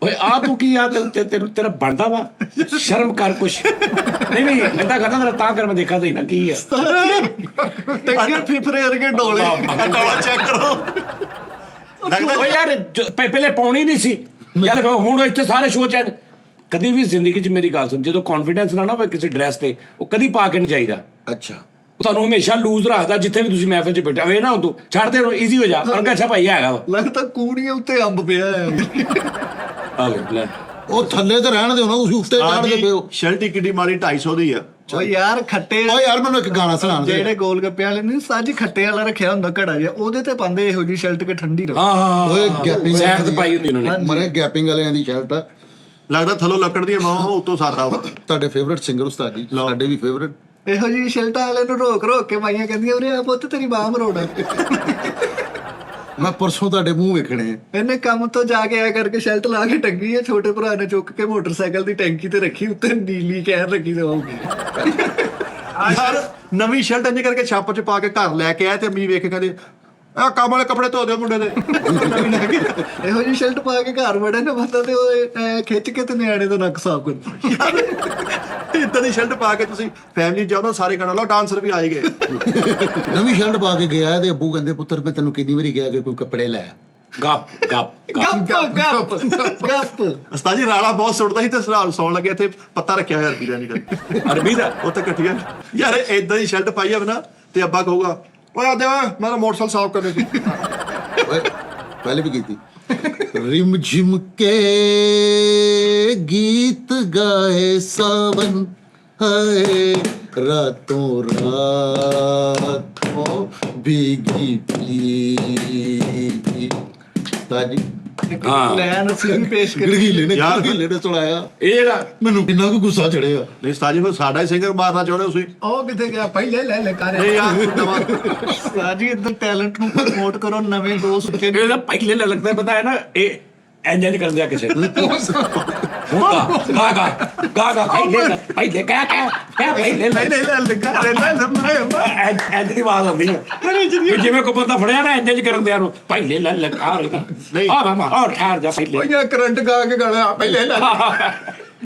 ਓਏ ਆ ਤੂੰ ਕੀ ਆ ਤੈਨੂੰ ਤੇਰਾ ਬਣਦਾ ਵਾ ਸ਼ਰਮ ਕਰ ਕੁਛ ਨਹੀਂ ਏਦਾਂ ਕਰਨਾ ਤੇਰਾ ਤਾਂ ਕਰ ਮੈਂ ਦੇਖਾਂ ਤੇ ਨਾ ਕੀ ਆ ਟੱਕਰ ਫਿਫਰੇ ਵਰਗੇ ਡੋਲੇ ਡੋਲਾ ਚੈੱਕ ਕਰੋ ਓਏ ਯਾਰ ਪਹਿਲੇ ਪਾਉਣੀ ਨਹੀਂ ਸੀ ਯਾਰ ਹੁਣ ਇੱਥੇ ਸਾਰੇ ਸ਼ੋਅ ਚ ਕਦੀ ਵੀ ਜ਼ਿੰਦਗੀ 'ਚ ਮੇਰੀ ਗੱਲ ਸੁਣ ਜਦੋਂ ਕੌਨਫੀਡੈਂਸ ਨਾ ਹੋਵੇ ਕਿਸੇ ਡਰੈਸ ਤੇ ਉਹ ਕਦੀ ਪਾ ਕੇ ਨਹੀਂ ਚਾਹੀਦਾ ਅੱਛਾ ਉਹ ਤੁਹਾਨੂੰ ਹਮੇਸ਼ਾ ਲੂਜ਼ ਰੱਖਦਾ ਜਿੱਥੇ ਵੀ ਤੁਸੀਂ ਮਹਿਫਿਲ 'ਚ ਬੈਠੇ ਹੋਵੇ ਨਾ ਤੂੰ ਛੱਡ ਦੇ ਈਜ਼ੀ ਹੋ ਜਾ ਅਰਗਾ ਅੱਛਾ ਭਾਈ ਹੈਗਾ ਵਾ ਲੱਗਦਾ ਕੂੜੀਆਂ ਉੱਤੇ ਅੰਬ ਪਿਆ ਆ ਲੈ ਉਹ ਥੱਲੇ ਤੇ ਰਹਿਣ ਦਿਓ ਨਾ ਤੁਸੀਂ ਉੱਤੇ ਚੜ੍ਹਦੇ ਪਿਓ ਸ਼ਰਟ ਹੀ ਕਿੱਡੀ ਮਾਰੀ 250 ਦੀ ਆ ਓ ਯਾਰ ਖੱਟੇ ਓ ਯਾਰ ਮੈਨੂੰ ਇੱਕ ਗਾਣਾ ਸੁਣਾ ਦੇ ਜਿਹੜੇ ਗੋਲ ਗੱਪੇ ਵਾਲੇ ਨੇ ਸੱਜ ਖੱਟੇ ਵਾਲਾ ਰੱਖਿਆ ਹੁੰਦਾ ਘੜਾ ਜਿਹਾ ਉਹਦੇ ਤੇ ਪਾਉਂਦੇ ਇਹੋ ਜੀ ਸ਼ਰਟ ਕਿ ਠੰਡੀ ਰਹੇ ਹਾਂ ਓਏ ਗੈਪਿੰਗ ਸੈਡ ਤੇ ਪਾਈ ਹੁੰਦੀ ਉਹਨਾਂ ਨੇ ਮਰੇ ਗੈਪਿੰਗ ਵਾਲਿਆਂ ਦੀ ਸ਼ਰਟ ਆ ਲੱਗਦਾ ਥੱਲੋਂ ਲੱਕੜ ਦੀਆਂ ਮਾਂ ਉੱਤੋਂ ਸਾਦਾ ਵਾ ਤੁਹਾਡੇ ਫੇਵਰਿਟ ਸਿੰਗਰ ਉਸਤਾਦ ਜੀ ਸਾਡੇ ਵੀ ਫੇਵਰਿਟ ਇਹੋ ਜੀ ਸ਼ਰਟਾਂ ਵਾਲੇ ਨੂੰ ਰੋਕ ਕੇ ਮਾਈਆਂ ਕਹਿੰਦੀਆਂ ਉਰੇ ਆ ਪੁੱਤ ਤੇਰੀ ਬਾਹ ਮਰੋੜਾ ਮੈਂ ਪਰਸੋਂ ਤੁਹਾਡੇ ਮੂੰਹ ਵੇਖਣੇ ਇਹਨੇ ਕੰਮ ਤੋਂ ਜਾ ਕੇ ਆ ਕਰਕੇ ਸ਼ਰਟ ਲਾ ਕੇ ਟੰਗੀ ਹੈ ਛੋਟੇ ਭਰਾ ਨੇ ਚੁੱਕ ਕੇ ਮੋਟਰਸਾਈਕਲ ਦੀ ਟੈਂਕੀ ਤੇ ਰੱਖੀ ਉੱਤੇ ਨੀਲੀ ਕਹਿਰ ਰੱਖੀ ਤੇ ਆਉਗੀ ਯਾਰ ਨਵੀਂ ਸ਼ਰਟ ਇੰਜ ਕਰਕੇ ਛਾਪ 'ਚ ਪਾ ਕੇ ਘਰ ਲੈ ਕੇ ਆਇਆ ਤੇ ਅੰਮੀ ਵੇਖ ਕੇ ਕਹਿੰਦੇ ਆ ਕੰਮ ਵਾਲੇ ਕੱਪੜੇ ਧੋ ਦਿਓ ਮੁੰਡੇ ਦੇ ਇਹੋ ਜਿਹੀ ਸ਼ਰਟ ਪਾ ਕੇ ਘਰ ਵੜੇ ਨਾ ਬੰਦਾ ਤੇ ਉਹ ਖਿੱਚ ਕੇ ਤੇ ਨਿਆਣੇ ਦਾ ਨੱਕ ਸਾਫ਼ ਕਰ ਇਦਾਂ ਦੀ ਸ਼ਰਟ ਪਾ ਕੇ ਤੁਸੀਂ ਫੈਮਿਲੀ ਜਾਓ ਸਾਰੇ ਖਾਣਾ ਲਓ ਡਾਂਸਰ ਵੀ ਆਏ ਗਏ ਨਵੀਂ ਸ਼ਰਟ ਪਾ ਕੇ ਗਿਆ ਤੇ ਅੱਬੂ ਕਹਿੰਦੇ ਪੁੱਤਰ ਮੈਂ ਤੈਨੂੰ ਕਿੰਨੀ ਵਾਰੀ ਕਿਹਾ ਕਿ ਕੋਈ ਕੱਪੜੇ ਲੈ ਗੱਪ ਉਸਤਾਦ ਜੀ ਰਾਲਾ ਬਹੁਤ ਸੁੱਟਦਾ ਸੀ ਤੇ ਸਰਾਲ ਸੌਣ ਲੱਗੇ ਇੱਥੇ ਪੱਤਾ ਰੱਖਿਆ ਹੋਇਆ ਅਰਬੀ ਦਾ ਉਹ ਤਾਂ ਇਕੱਠੀਆਂ ਯਾਰ ਏਦਾਂ ਦੀ ਸ਼ਰਟ ਪਾਈ ਹੋਵੇ ਨਾ ਤੇ ਅੱਬਾ ਕਹੂਗਾ ਓਏ ਆਦੇ ਓਏ ਮੇਰਾ ਮੋਟਰਸਾਈਕਲ ਸਾਫ਼ ਕਰਨੇ ਸੀ ਓਏ ਪਹਿਲੇ ਵੀ ਕੀਤੀ ਰਿਮ ਝਿਮ ਕੇ ਗੀਤ ਗਾਏ ਸਾਵਨ ਹਾਏ ਰਾਤੋਂ ਰਾਤ ਭੀਗੀ ਭੀਗੀ ਤਾਜੀ ਲੈਨ ਅਸੀਂ ਵੀ ਪੇਸ਼ ਕਰੀ ਗੜਗੀਲੇ ਨੇ ਸੁਣਾਇਆ ਇਹ ਜਿਹੜਾ ਮੈਨੂੰ ਕਿੰਨਾ ਕੁ ਗੁੱਸਾ ਚੜਿਆ ਨਹੀਂ ਉਸਤਾਦ ਜੀ ਸਾਡਾ ਹੀ ਸਿੰਗਰ ਮਾਰਨਾ ਚਾਹੁੰਦੇ ਤੁਸੀਂ ਉਹ ਕਿੱਥੇ ਗਿਆ ਪਹਿਲੇ ਲੈ ਕਰ ਨਹੀਂ ਯਾਰ ਉਸਤਾਦ ਜੀ ਇੱਧਰ ਟੈਲੈਂਟ ਨੂੰ ਪ੍ਰਮੋਟ ਕਰੋ ਨਵੇਂ ਦੋਸਤ ਕੇ ਇਹਦਾ ਪਹਿਲੇ ਲੱਗਦਾ ਪਤਾ ਹੈ ਨਾ ਇਹ ਇੰਜ ਕਰਦੇ ਆ ਕਿਸੇ ਗਾ ਪਹਿਲੇ ਕਹਿ ਪਹਿਲੇ ਇੰਜ ਦੀ ਆਵਾਜ਼ ਆਉਂਦੀ ਹੈ ਜਿਵੇਂ ਕੋਈ ਬੰਦਾ ਫੜਿਆ ਨਾ ਇੰਜ ਕਰਨ ਦਿਆਂ ਨੂੰ ਪਹਿਲੇ ਲੈ ਆ ਰਹੀ ਨਹੀਂ ਆ ਮਾਮਾ ਠਹਿਰ ਜਾ ਪਹਿਲੇ ਕਰੰਟ ਗਾ ਕੇ ਗਾਣਾ ਪਹਿਲੇ ਲੈ